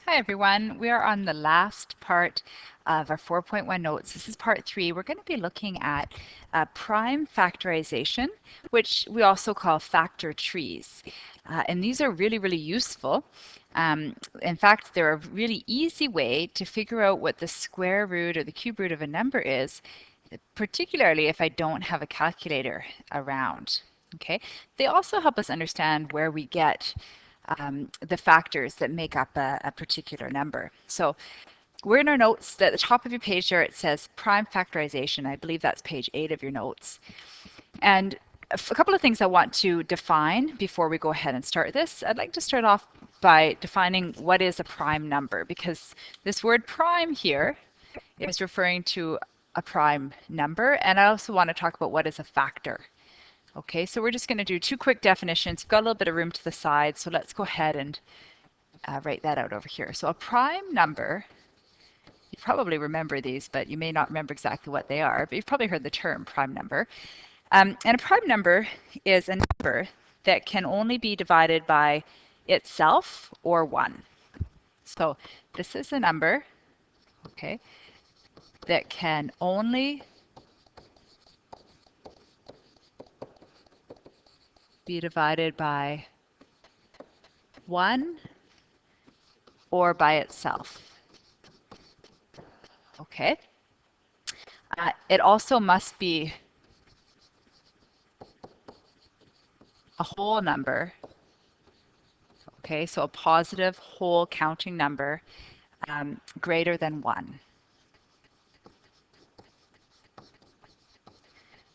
Hi everyone, we are on the last part of our 4.1 notes. This is part 3. We're going to be looking at prime factorization, which we also call factor trees. And these are really useful. In fact, they're a really easy way to figure out what the square root or the cube root of a number is, particularly if I don't have a calculator around. Okay. They also help us understand where we get the factors that make up a particular number. So we're in our notes. At the top of your page there, it says prime factorization. I believe that's page 8 of your notes. And a couple of things I want to define before we go ahead and start this. I'd like to start off by defining what is a prime number, because this word prime here is referring to a prime number. And I also want to talk about what is a factor. Okay, so we're just going to do 2 quick definitions. We've got a little bit of room to the side, so let's go ahead and write that out over here. So a prime number, you probably remember these, but you may not remember exactly what they are, but you've probably heard the term prime number. And a prime number is a number that can only be divided by itself or 1. So this is a number, okay, that can only be divided by 1 or by itself. Okay. It also must be a whole number. Okay, so a positive whole counting number greater than 1.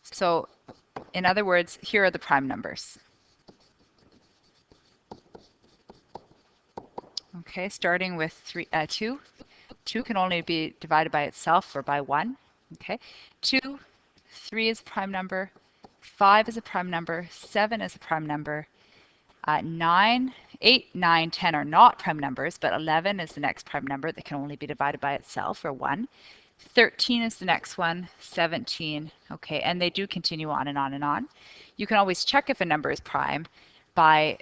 So in other words, here are the prime numbers. Okay, starting with 2. 2 can only be divided by itself or by 1. Okay, 2, 3 is a prime number, 5 is a prime number, 7 is a prime number, 9, 8, 9, 10 are not prime numbers, but 11 is the next prime number that can only be divided by itself or 1. 13 is the next one, 17, okay, and they do continue on and on and on. You can always check if a number is prime by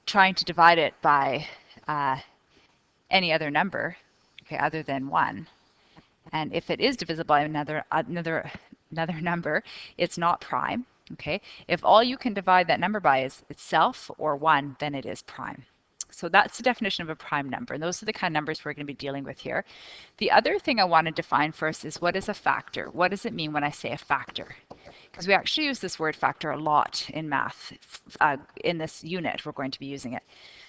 trying to divide it by any other number, okay, other than 1. And if it is divisible by another number, it's not prime, okay? If all you can divide that number by is itself or 1, then it is prime. So that's the definition of a prime number, and those are the kind of numbers we're going to be dealing with here. The other thing I want to define first is, what is a factor? What does it mean when I say a factor? Because we actually use this word factor a lot in math. In this unit, we're going to be using it.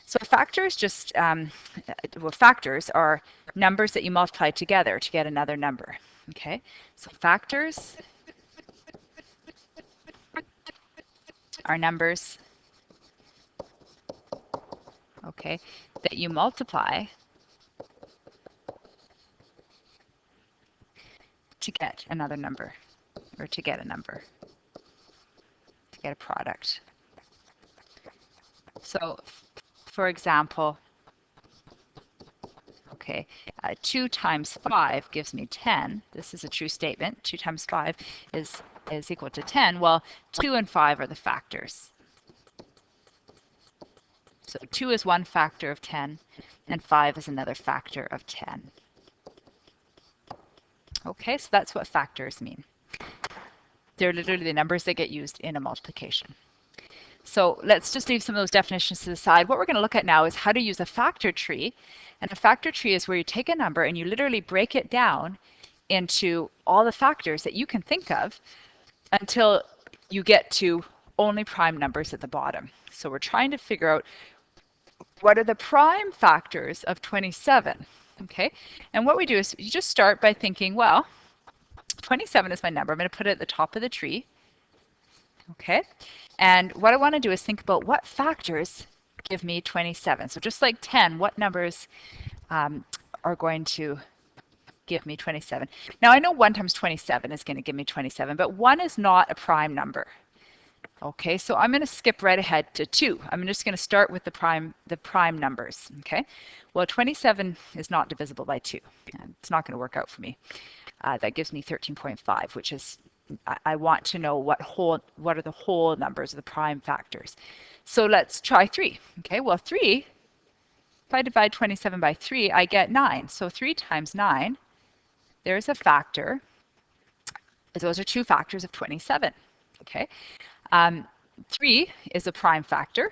So a factor is just, well, factors are numbers that you multiply together to get another number. Okay, so factors are numbers, okay, that you multiply to get another number, or to get a number, to get a product. So, for example, okay, 2 times 5 gives me 10. This is a true statement. 2 times 5 is equal to 10. Well, 2 and 5 are the factors. So 2 is one factor of 10, and 5 is another factor of 10. Okay, so that's what factors mean. They're literally the numbers that get used in a multiplication. So let's just leave some of those definitions to the side. What we're going to look at now is how to use a factor tree. And a factor tree is where you take a number and you literally break it down into all the factors that you can think of until you get to only prime numbers at the bottom. So we're trying to figure out what are the prime factors of 27. Okay, and what we do is you just start by thinking, well, 27 is my number. I'm going to put it at the top of the tree. Okay, and what I want to do is think about what factors give me 27. So just like 10, what numbers are going to give me 27? Now I know 1 times 27 is going to give me 27, but 1 is not a prime number. Okay, so I'm going to skip right ahead to 2. I'm just going to start with the prime numbers. Okay, well, 27 is not divisible by 2. It's not going to work out for me. That gives me 13.5, which is, I want to know what are the whole numbers, the prime factors. So let's try 3. Okay, well, 3 if I divide 27 by 3, I get 9. So 3 times 9, there's a factor. Those are two factors of 27. Okay. 3 is a prime factor.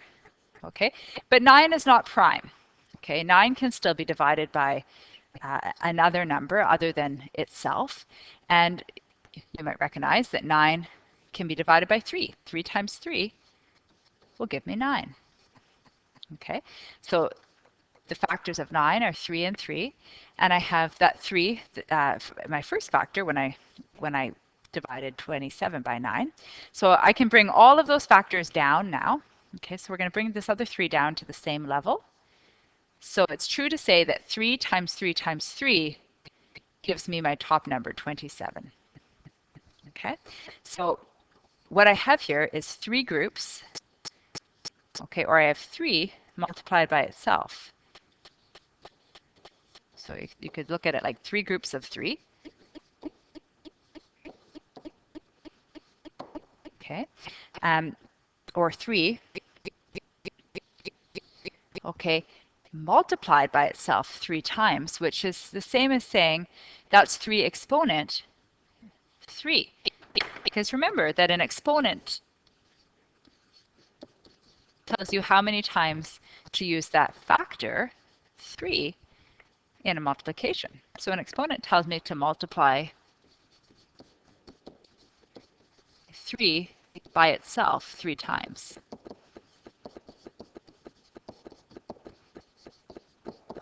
Okay. But 9 is not prime. Okay. 9 can still be divided by another number other than itself. And you might recognize that 9 can be divided by 3. 3 times 3 will give me 9. Okay. So the factors of 9 are 3 and 3, and I have that 3, my first factor when I divided 27 by 9. So I can bring all of those factors down now. Okay, so we're going to bring this other 3 down to the same level. So it's true to say that 3 times 3 times 3 gives me my top number, 27. Okay, so what I have here is 3 groups, okay, or I have 3 multiplied by itself. So you could look at it like 3 groups of 3. Okay, or 3, okay, multiplied by itself 3 times, which is the same as saying that's 3 exponent 3. Because remember that an exponent tells you how many times to use that factor 3 in a multiplication. So an exponent tells me to multiply 3 by itself 3 times.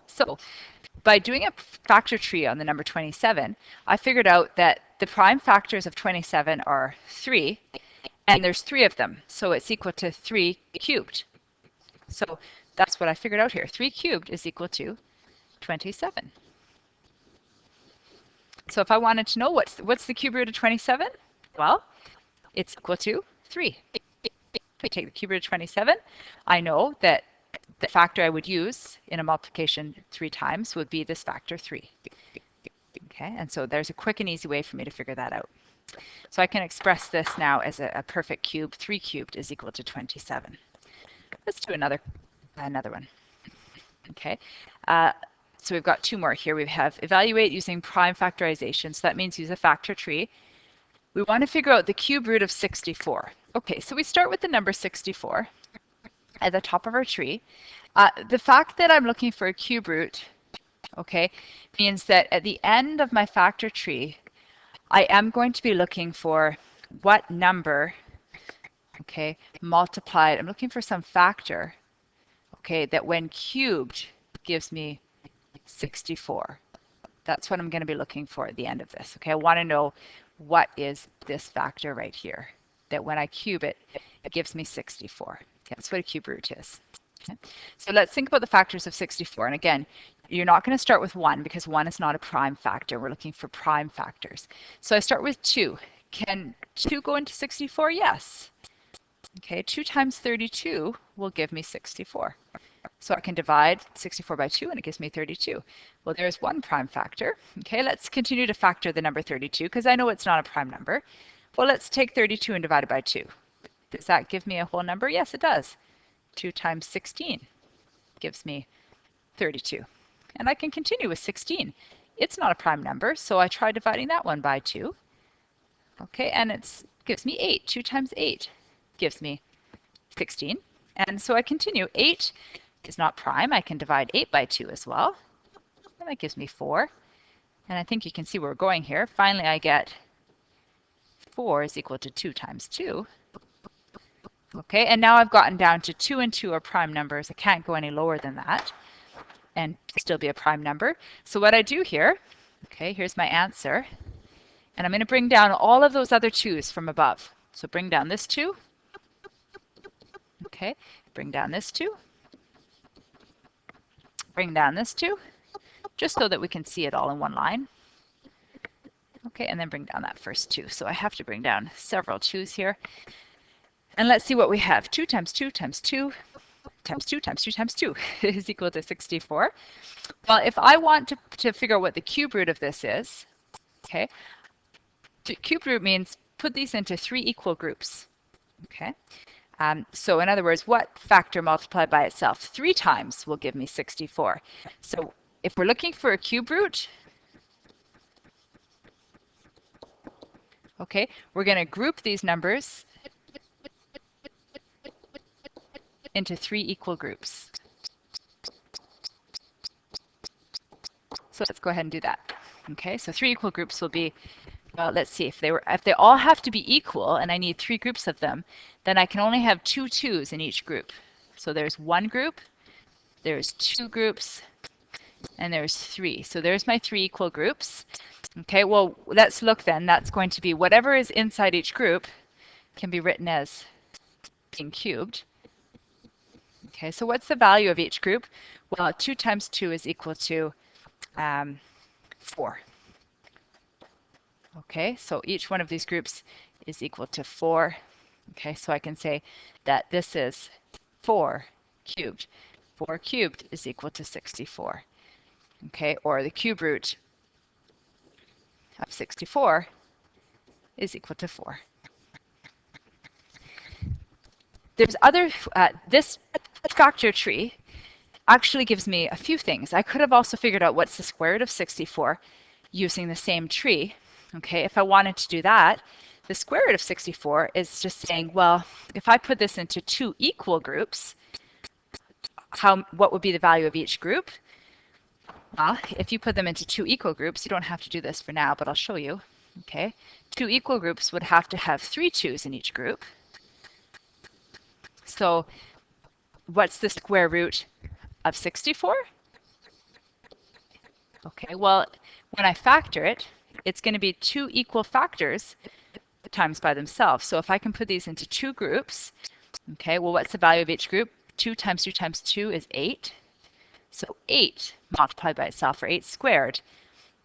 So by doing a factor tree on the number 27, I figured out that the prime factors of 27 are 3, and there's 3 of them. So it's equal to 3 cubed. So that's what I figured out here. 3 cubed is equal to 27. So if I wanted to know what's the cube root of 27, well, it's equal to 3. If I take the cube root of 27, I know that the factor I would use in a multiplication 3 times would be this factor 3. Okay, and so there's a quick and easy way for me to figure that out. So I can express this now as a perfect cube. 3 cubed is equal to 27. Let's do another one. Okay, so we've got 2 more here. We have evaluate using prime factorization. So that means use a factor tree. We want to figure out the cube root of 64. Okay, so we start with the number 64 at the top of our tree. The fact that I'm looking for a cube root, okay, means that at the end of my factor tree, I am going to be looking for what number, okay, multiplied. I'm looking for some factor, okay, that when cubed gives me 64. That's what I'm going to be looking for at the end of this. Okay, I want to know what is this factor right here, that when I cube it, it gives me 64. Okay, that's what a cube root is. Okay. So let's think about the factors of 64. And again, you're not going to start with 1 because 1 is not a prime factor. We're looking for prime factors. So I start with 2. Can 2 go into 64? Yes. Okay, 2 times 32 will give me 64. So I can divide 64 by 2 and it gives me 32. Well, there's one prime factor. Okay, let's continue to factor the number 32 because I know it's not a prime number. Well, let's take 32 and divide it by 2. Does that give me a whole number? Yes, it does. 2 times 16 gives me 32. And I can continue with 16. It's not a prime number, so I try dividing that one by 2. Okay, and it gives me 8. 2 times 8 gives me 16. And so I continue. 8 is not prime. I can divide 8 by 2 as well. And that gives me 4. And I think you can see where we're going here. Finally, I get 4 is equal to 2 times 2. Okay, and now I've gotten down to 2 and 2 are prime numbers. I can't go any lower than that and still be a prime number. So what I do here, okay, here's my answer. And I'm going to bring down all of those other 2's from above. So bring down this 2. Okay, bring down this 2. Bring down this 2, just so that we can see it all in one line. Okay, and then bring down that first 2. So I have to bring down several 2's here. And let's see what we have. 2 times 2 times 2 times 2 times 2 times 2 is equal to 64. Well, if I want to figure out what the cube root of this is, okay, cube root means put these into 3 equal groups. Okay, So in other words, what factor multiplied by itself 3 times will give me 64? So if we're looking for a cube root, okay, we're going to group these numbers into 3 equal groups. So let's go ahead and do that. Okay, so 3 equal groups will be, well, let's see, if they all have to be equal and I need 3 groups of them, then I can only have 2 2s in each group. So there's 1 group, there's 2 groups, and there's 3. So there's my 3 equal groups. Okay, well, let's look then. That's going to be whatever is inside each group can be written as being cubed. Okay, so what's the value of each group? Well, 2 times 2 is equal to 4. Okay, so each one of these groups is equal to 4. Okay, so I can say that this is 4 cubed. 4 cubed is equal to 64. Okay, or the cube root of 64 is equal to 4. There's other, this factor tree actually gives me a few things. I could have also figured out what's the square root of 64 using the same tree. Okay, if I wanted to do that, the square root of 64 is just saying, well, if I put this into 2 equal groups, what would be the value of each group? Well, if you put them into 2 equal groups, you don't have to do this for now, but I'll show you. Okay, 2 equal groups would have to have 3 2s in each group. So what's the square root of 64? Okay, well, when I factor it, it's going to be 2 equal factors times by themselves. So if I can put these into 2 groups, okay, well, what's the value of each group? 2 times 2 times 2 is 8. So 8 multiplied by itself, or 8 squared,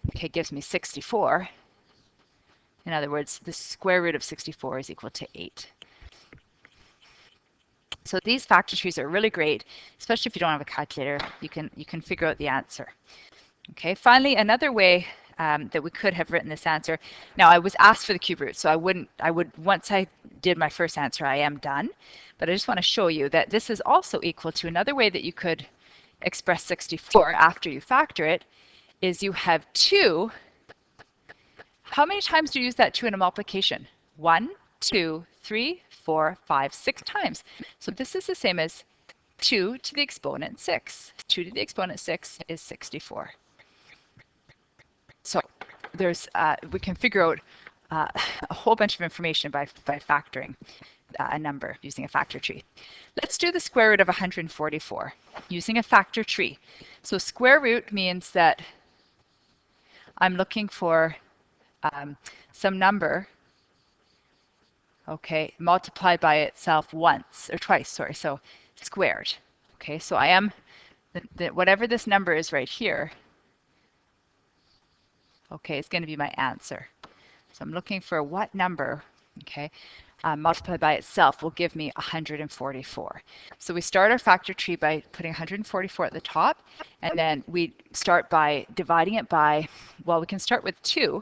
okay, gives me 64. In other words, the square root of 64 is equal to 8. So these factor trees are really great, especially if you don't have a calculator. You can figure out the answer. Okay, finally, another way that we could have written this answer. Now, I was asked for the cube root, so I would, once I did my first answer, I am done. But I just want to show you that this is also equal to another way that you could express 64 after you factor it, is you have 2. How many times do you use that 2 in a multiplication? 1, 2, 3, 4, 5, 6 times. So this is the same as 2 to the exponent 6. 2 to the exponent 6 is 64. So there's we can figure out a whole bunch of information by factoring a number using a factor tree. Let's do the square root of 144 using a factor tree. So square root means that I'm looking for some number, okay, multiplied by itself once or twice, sorry, so squared. Okay, so I am, whatever this number is right here, okay, it's going to be my answer. So I'm looking for what number, okay, multiplied by itself will give me 144. So we start our factor tree by putting 144 at the top, and then we start by dividing it by, well, we can start with 2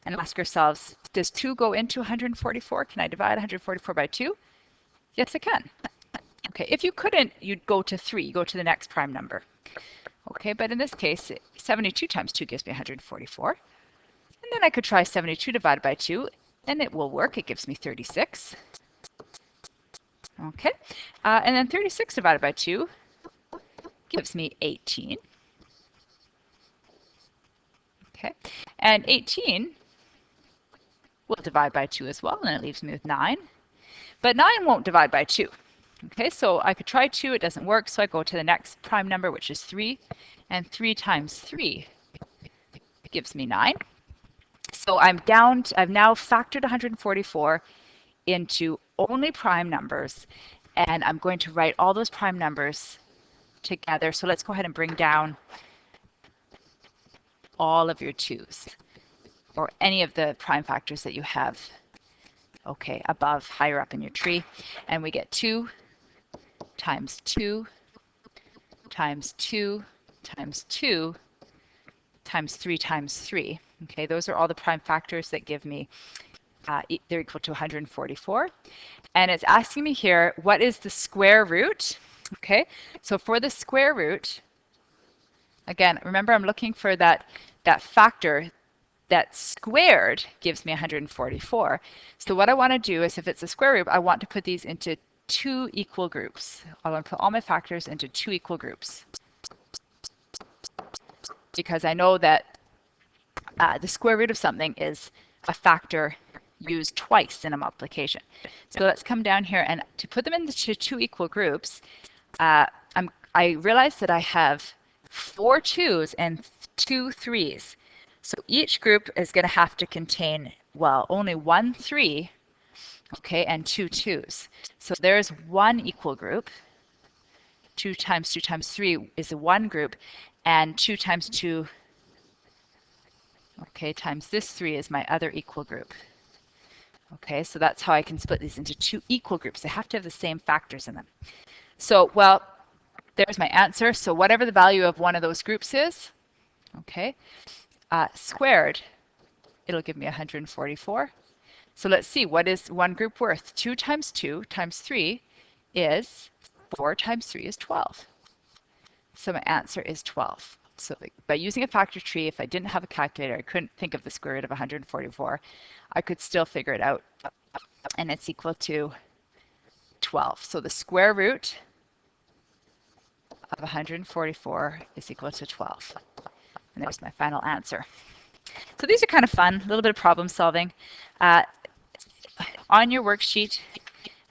and ask ourselves, does 2 go into 144? Can I divide 144 by 2? Yes, I can. Okay, if you couldn't, you'd go to 3, go to the next prime number. Okay, but in this case, 72 times 2 gives me 144. And then I could try 72 divided by 2, and it will work. It gives me 36. Okay, and then 36 divided by 2 gives me 18. Okay, and 18 will divide by 2 as well, and it leaves me with 9. But 9 won't divide by 2. Okay, so I could try 2, it doesn't work, so I go to the next prime number, which is 3, and 3 times 3 gives me 9. So I've now factored 144 into only prime numbers, and I'm going to write all those prime numbers together. So let's go ahead and bring down all of your 2's, or any of the prime factors that you have, okay, above, higher up in your tree. And we get 2 times 2 times 2 times 2 times 3 times 3. Okay, those are all the prime factors that give me they're equal to 144. And it's asking me here, what is the square root? Okay, so for the square root, again, remember I'm looking for that factor that squared gives me 144. So what I want to do is, if it's a square root, I want to put these into two equal groups. I want to put all my factors into two equal groups, because I know that the square root of something is a factor used twice in a multiplication. So let's come down here, and to put them into two equal groups, I realize that I have 4 2's and 2 3's. So each group is going to have to contain, well, only 1 3, okay, and 2 2's. So there's one equal group. 2 times 2 times 3 is one group, and 2 times 2, okay, times this 3 is my other equal group. Okay, so that's how I can split these into two equal groups. They have to have the same factors in them. So, well, there's my answer. So whatever the value of one of those groups is, okay, squared, it'll give me 144. So let's see, what is one group worth? 2 times 2 times 3 is 4 times 3 is 12. So my answer is 12. So by using a factor tree, if I didn't have a calculator, I couldn't think of the square root of 144, I could still figure it out. And it's equal to 12. So the square root of 144 is equal to 12. And there's my final answer. So these are kind of fun, a little bit of problem solving. On your worksheet,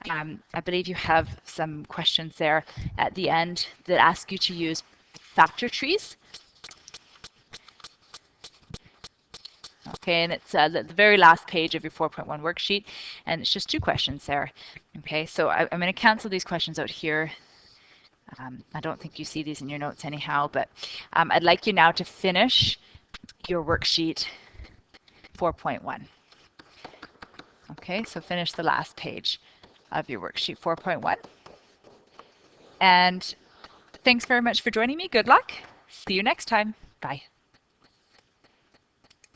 I believe you have some questions there at the end that ask you to use factor trees. Okay, and it's the very last page of your 4.1 worksheet, and it's just 2 questions there. Okay, so I'm going to cancel these questions out here. I don't think you see these in your notes anyhow, but I'd like you now to finish your worksheet 4.1. Okay, so finish the last page of your worksheet 4.1. And thanks very much for joining me. Good luck. See you next time. Bye.